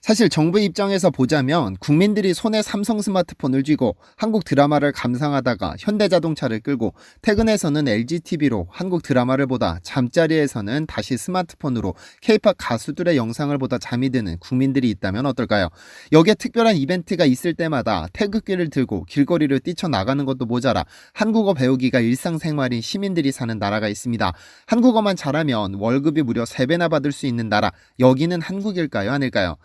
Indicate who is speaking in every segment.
Speaker 1: 사실 정부 입장에서 보자면 국민들이 손에 삼성 스마트폰을 쥐고 한국 드라마를 감상하다가 현대자동차를 끌고 퇴근해서는 LGTV로 한국 드라마를 보다 잠자리에서는 다시 스마트폰으로 K-팝 가수들의 영상을 보다 잠이 드는 국민들이 있다면 어떨까요? 여기에 특별한 이벤트가 있을 때마다 태극기를 들고 길거리를 뛰쳐나가는 것도 모자라 한국어 배우기가 일상생활인 시민들이 사는 나라가 있습니다. 한국어만 잘하면 월급이 무려 3배나 받을 수 있는 나라, 여기는 한국일까요? 아닐까요?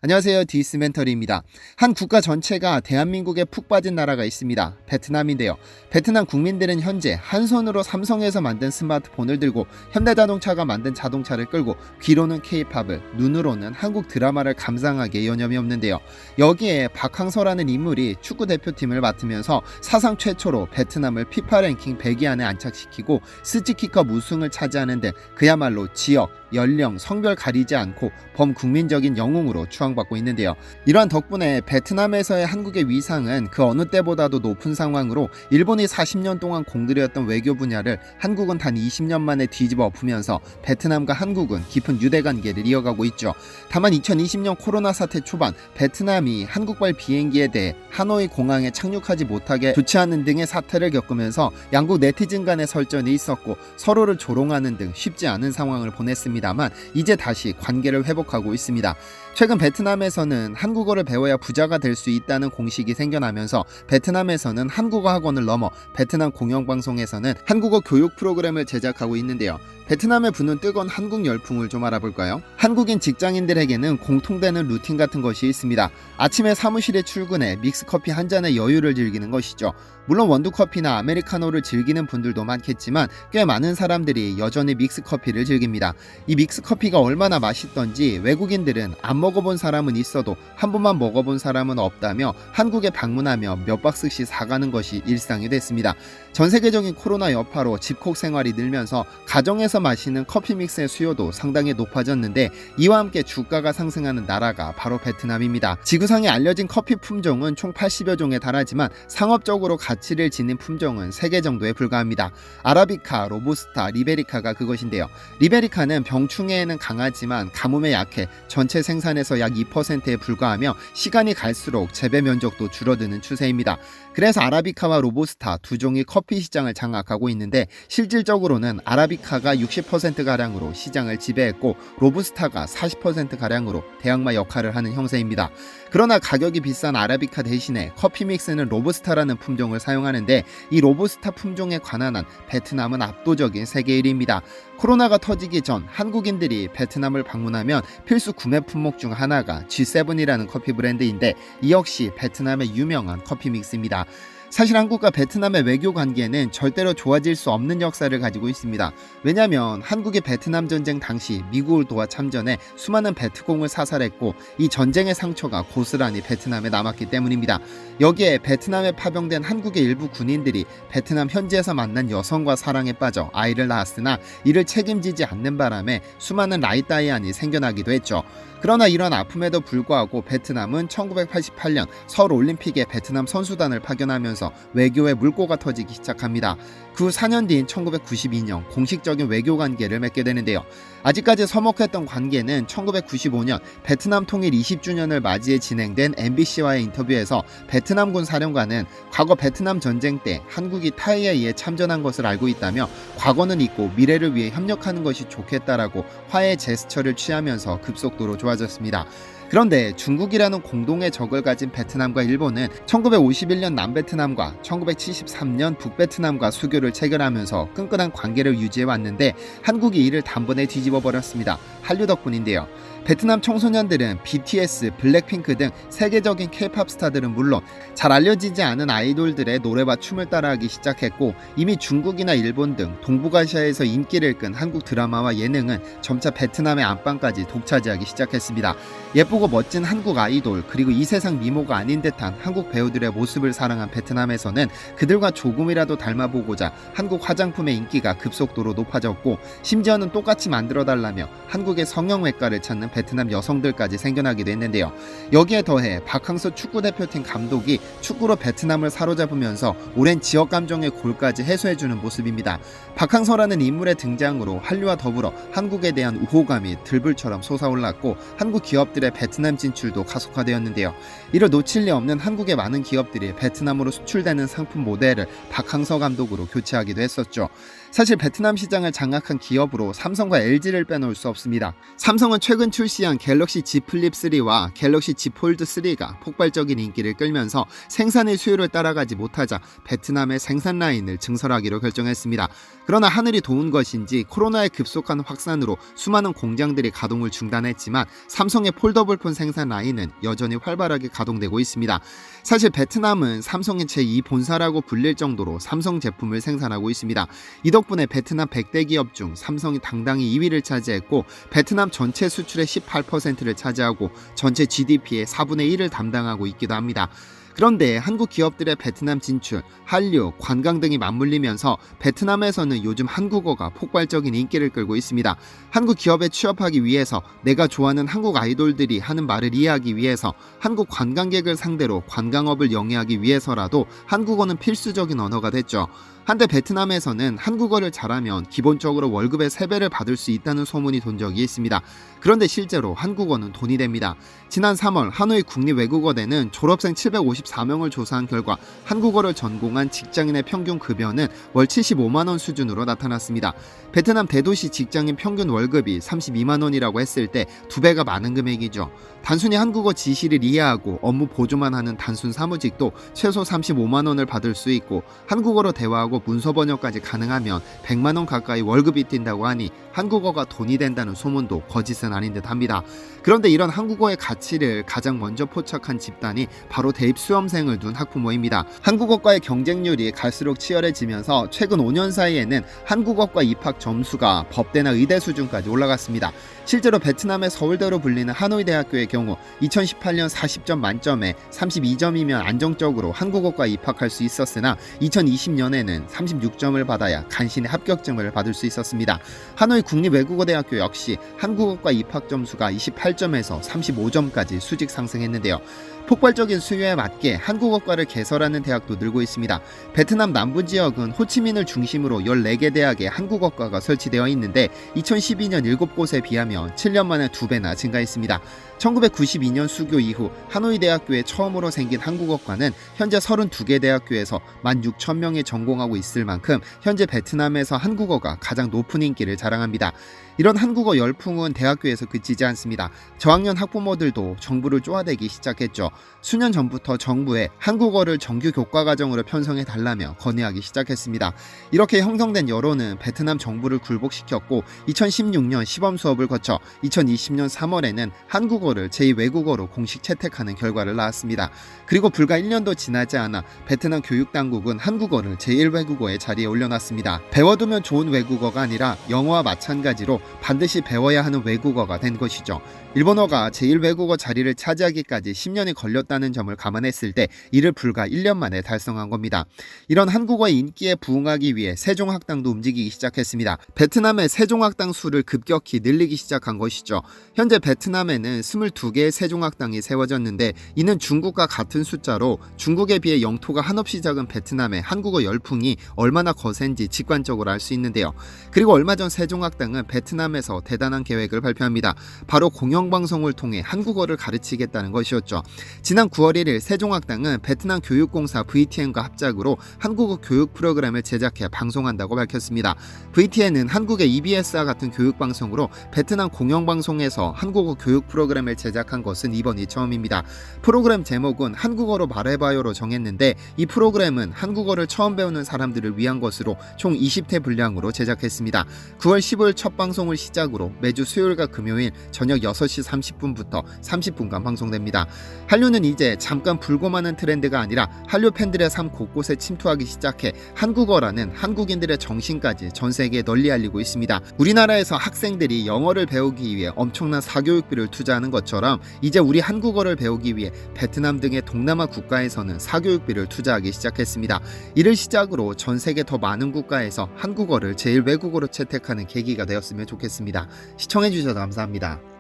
Speaker 1: 안녕하세요, 디스멘터리입니다. 한 국가 전체가 대한민국에 푹 빠진 나라가 있습니다. 베트남인데요. 베트남 국민들은 현재 한 손으로 삼성에서 만든 스마트폰을 들고 현대자동차가 만든 자동차를 끌고 귀로는 K-팝을, 눈으로는 한국 드라마를 감상하기에 여념이 없는데요. 여기에 박항서라는 인물이 축구 대표팀을 맡으면서 사상 최초로 베트남을 피파 랭킹 100위 안에 안착시키고 스치키컵 우승을 차지하는 등 그야말로 지역, 연령, 성별 가리지 않고 범국민적인 영웅으로 추앙받고 있는데요. 이러한 덕분에 베트남에서의 한국의 위상은 그 어느 때보다도 높은 상황으로 일본이 40년 동안 공들였던 외교 분야를 한국은 단 20년 만에 뒤집어 엎으면서 베트남과 한국은 깊은 유대관계를 이어가고 있죠. 다만 2020년 코로나 사태 초반 베트남이 한국발 비행기에 대해 하노이 공항에 착륙하지 못하게 조치하는 등의 사태를 겪으면서 양국 네티즌 간의 설전이 있었고 서로를 조롱하는 등 쉽지 않은 상황을 보냈습니다만 이제 다시 관계를 회복하고 있습니다. 최근 베트남에서는 한국어를 배워야 부자가 될 수 있다는 공식이 생겨나면서 베트남에서는 한국어 학원을 넘어 베트남 공영방송에서는 한국어 교육 프로그램을 제작하고 있는데요. 베트남에 부는 뜨거운 한국 열풍을 좀 알아볼까요? 한국인 직장인들에게는 공통되는 루틴 같은 것이 있습니다. 아침에 사무실에 출근해 믹스커피 한 잔의 여유를 즐기는 것이죠. 물론 원두커피나 아메리카노를 즐기는 분들도 많겠지만 꽤 많은 사람들이 여전히 믹스커피를 즐깁니다. 이 믹스커피가 얼마나 맛있던지 외국인들은 안 먹어본 사람은 있어도 한 번만 먹어본 사람은 없다며 한국에 방문하며 몇 박스씩 사가는 것이 일상이 됐습니다. 전 세계적인 코로나 여파로 집콕 생활이 늘면서 가정에서 마시는 커피 믹스의 수요도 상당히 높아졌는데 이와 함께 주가가 상승하는 나라가 바로 베트남입니다. 지구상에 알려진 커피 품종은 총 80여 종에 달하지만 상업적으로 가치를 지닌 품종은 3개 정도에 불과합니다. 아라비카, 로부스타, 리베리카가 그것인데요. 리베리카는 병충해에는 강하지만 가뭄에 약해 전체 생산에서 약 2%에 불과하며 시간이 갈수록 재배 면적도 줄어드는 추세입니다. 그래서 아라비카와 로부스타 두 종이 커피 시장을 장악하고 있는데 실질적으로는 아라비카가 60%가량으로 시장을 지배했고 로부스타가 40%가량으로 대항마 역할을 하는 형세입니다. 그러나 가격이 비싼 아라비카 대신에 커피 믹스는 로부스타라는 품종을 사용하는데 이 로부스타 품종에 관한 한 베트남은 압도적인 세계 1위입니다. 코로나가 터지기 전 한국인들이 베트남을 방문하면 필수 구매 품목 중 하나가 G7이라는 커피 브랜드인데 이 역시 베트남의 유명한 커피 믹스입니다. 사실 한국과 베트남의 외교 관계는 절대로 좋아질 수 없는 역사를 가지고 있습니다. 왜냐하면 한국이 베트남 전쟁 당시 미국을 도와 참전해 수많은 베트공을 사살했고 이 전쟁의 상처가 고스란히 베트남에 남았기 때문입니다. 여기에 베트남에 파병된 한국의 일부 군인들이 베트남 현지에서 만난 여성과 사랑에 빠져 아이를 낳았으나 이를 책임지지 않는 바람에 수많은 라이따이안이 생겨나기도 했죠. 그러나 이런 아픔에도 불구하고 베트남은 1988년 서울올림픽에 베트남 선수단을 파견하면서 외교의 물꼬가 터지기 시작합니다. 그 후 4년 뒤인 1992년 공식적인 외교 관계를 맺게 되는데요. 아직까지 서먹했던 관계는 1995년 베트남 통일 20주년을 맞이해 진행된 MBC와의 인터뷰에서 베트남군 사령관은 과거 베트남 전쟁 때 한국이 타이에 의해 참전한 것을 알고 있다며 과거는 잊고 미래를 위해 협력하는 것이 좋겠다라고 화해 제스처를 취하면서 급속도로 좋아졌습니다. 그런데 중국이라는 공동의 적을 가진 베트남과 일본은 1951년 남베트남과 1973년 북베트남과 수교를 체결하면서 끈끈한 관계를 유지해왔는데 한국이 이를 단번에 뒤집어 버렸습니다. 한류 덕분인데요. 베트남 청소년들은 BTS, 블랙핑크 등 세계적인 K-팝 스타들은 물론 잘 알려지지 않은 아이돌들의 노래와 춤을 따라하기 시작했고 이미 중국이나 일본 등 동북아시아에서 인기를 끈 한국 드라마와 예능은 점차 베트남의 안방까지 독차지하기 시작했습니다. 예쁘고 멋진 한국 아이돌 그리고 이 세상 미모가 아닌 듯한 한국 배우들의 모습을 사랑한 베트남에서는 그들과 조금이라도 닮아보고자 한국 화장품의 인기가 급속도로 높아졌고 심지어는 똑같이 만들어달라며 한국의 성형외과를 찾는 베트남 여성들까지 생겨나기도 했는데요. 여기에 더해 박항서 축구대표팀 감독이 축구로 베트남을 사로잡으면서 오랜 지역 감정의 골까지 해소해주는 모습입니다. 박항서라는 인물의 등장으로 한류와 더불어 한국에 대한 우호감이 들불처럼 솟아올랐고 한국 기업들의 베트남 진출도 가속화되었는데요. 이를 놓칠 리 없는 한국의 많은 기업들이 베트남으로 수출되는 상품 모델을 박항서 감독으로 교체하기도 했었죠. 사실 베트남 시장을 장악한 기업으로 삼성과 LG를 빼놓을 수 없습니다. 삼성은 최근 출시한 갤럭시 Z 플립 3와 갤럭시 Z 폴드 3가 폭발적인 인기를 끌면서 생산의 수요를 따라가지 못하자 베트남의 생산 라인을 증설하기로 결정했습니다. 그러나 하늘이 도운 것인지 코로나의 급속한 확산으로 수많은 공장들이 가동을 중단했지만 삼성의 폴더블폰 생산 라인은 여전히 활발하게 가동되고 있습니다. 사실 베트남은 삼성의 제2본사라고 불릴 정도로 삼성 제품을 생산하고 있습니다. 이 덕분에 베트남 100대 기업 중 삼성이 당당히 2위를 차지했고 베트남 전체 수출의 18%를 차지하고 전체 GDP의 4분의 1을 담당하고 있기도 합니다. 그런데 한국 기업들의 베트남 진출, 한류, 관광 등이 맞물리면서 베트남에서는 요즘 한국어가 폭발적인 인기를 끌고 있습니다. 한국 기업에 취업하기 위해서 내가 좋아하는 한국 아이돌들이 하는 말을 이해하기 위해서 한국 관광객을 상대로 관광업을 영위하기 위해서라도 한국어는 필수적인 언어가 됐죠. 한때 베트남에서는 한국어를 잘하면 기본적으로 월급의 3배를 받을 수 있다는 소문이 돈 적이 있습니다. 그런데 실제로 한국어는 돈이 됩니다. 지난 3월 하노이 국립외국어대는 졸업생 754명을 조사한 결과 한국어를 전공한 직장인의 평균 급여는 월 75만 원 수준으로 나타났습니다. 베트남 대도시 직장인 평균 월급이 32만 원이라고 했을 때 2배가 많은 금액이죠. 단순히 한국어 지시를 이해하고 업무 보조만 하는 단순 사무직도 최소 35만 원을 받을 수 있고 한국어로 대화하고 문서 번역까지 가능하면 100만 원 가까이 월급이 뛴다고 하니 한국어가 돈이 된다는 소문도 거짓은 아닌 듯 합니다. 그런데 이런 한국어의 가치를 가장 먼저 포착한 집단이 바로 대입 수험생을 둔 학부모입니다. 한국어과의 경쟁률이 갈수록 치열해지면서 최근 5년 사이에는 한국어과 입학 점수가 법대나 의대 수준까지 올라갔습니다. 실제로 베트남의 서울대로 불리는 하노이 대학교의 경우 2018년 40점 만점에 32점이면 안정적으로 한국어과에 입학할 수 있었으나 2020년에는 36점을 받아야 간신히 합격증을 받을 수 있었습니다. 하노이 국립외국어대학교 역시 한국어과 입학 점수가 28점에서 35점까지 수직 상승했는데요. 폭발적인 수요에 맞게 한국어과를 개설하는 대학도 늘고 있습니다. 베트남 남부 지역은 호치민을 중심으로 14개 대학에 한국어과가 설치되어 있는데 2012년 7곳에 비하면 7년 만에 2배나 증가했습니다. 1992년 수교 이후 하노이 대학교에 처음으로 생긴 한국어과는 현재 32개 대학교에서 16,000명이 전공하고 있을 만큼 현재 베트남에서 한국어가 가장 높은 인기를 자랑합니다. 이런 한국어 열풍은 대학교에서 그치지 않습니다. 저학년 학부모들도 정부를 쪼아대기 시작했죠. 수년 전부터 정부에 한국어를 정규 교과 과정으로 편성해 달라며 건의하기 시작했습니다. 이렇게 형성된 여론은 베트남 정부를 굴복시켰고 2016년 시범 수업을 거쳐 2020년 3월에는 한국어를 제2외국어로 공식 채택하는 결과를 낳았습니다. 그리고 불과 1년도 지나지 않아 베트남 교육당국은 한국어를 제1외국어의 자리에 올려놨습니다. 배워두면 좋은 외국어가 아니라 영어와 마찬가지로 반드시 배워야 하는 외국어가 된 것이죠. 일본어가 제1외국어 자리를 차지하기까지 10년이 걸렸다는 점을 감안했을 때 이를 불과 1년 만에 달성한 겁니다. 이런 한국어의 인기에 부응하기 위해 세종학당도 움직이기 시작했습니다. 베트남의 세종학당 수를 급격히 늘리기 시작한 것이죠. 현재 베트남에는 22개의 세종학당이 세워졌는데 이는 중국과 같은 숫자로 중국에 비해 영토가 한없이 작은 베트남의 한국어 열풍이 얼마나 거센지 직관적으로 알 수 있는데요. 그리고 얼마 전 세종학당은 베트남에서 대단한 계획을 발표합니다. 바로 공영방송을 통해 한국어를 가르치겠다는 것이었죠. 지난 9월 1일 세종학당은 베트남 교육공사 VTN과 합작으로 한국어 교육 프로그램을 제작해 방송한다고 밝혔습니다. VTN은 한국의 EBS와 같은 교육방송으로 베트남 공영방송에서 한국어 교육 프로그램을 제작한 것은 이번이 처음입니다. 프로그램 제목은 한국어로 말해봐요로 정했는데 이 프로그램은 한국어를 처음 배우는 사람들을 위한 것으로 총 20회 분량으로 제작했습니다. 9월 15일 첫 방송을 시작으로 매주 수요일과 금요일 저녁 6시 30분부터 30분간 방송됩니다. 한류는 이제 잠깐 불고마는 트렌드가 아니라 한류 팬들의 삶 곳곳에 침투하기 시작해 한국어라는 한국인들의 정신까지 전 세계에 널리 알리고 있습니다. 우리나라에서 학생들이 영어를 배우기 위해 엄청난 사교육비를 투자하는 것처럼 이제 우리 한국어를 배우기 위해 베트남 등의 동남아 국가에서는 사교육비를 투자하기 시작했습니다. 이를 시작으로 전 세계 더 많은 국가에서 한국어를 제1외국어로 채택하는 계기가 되었으면 좋겠습니다. 시청해주셔서 감사합니다.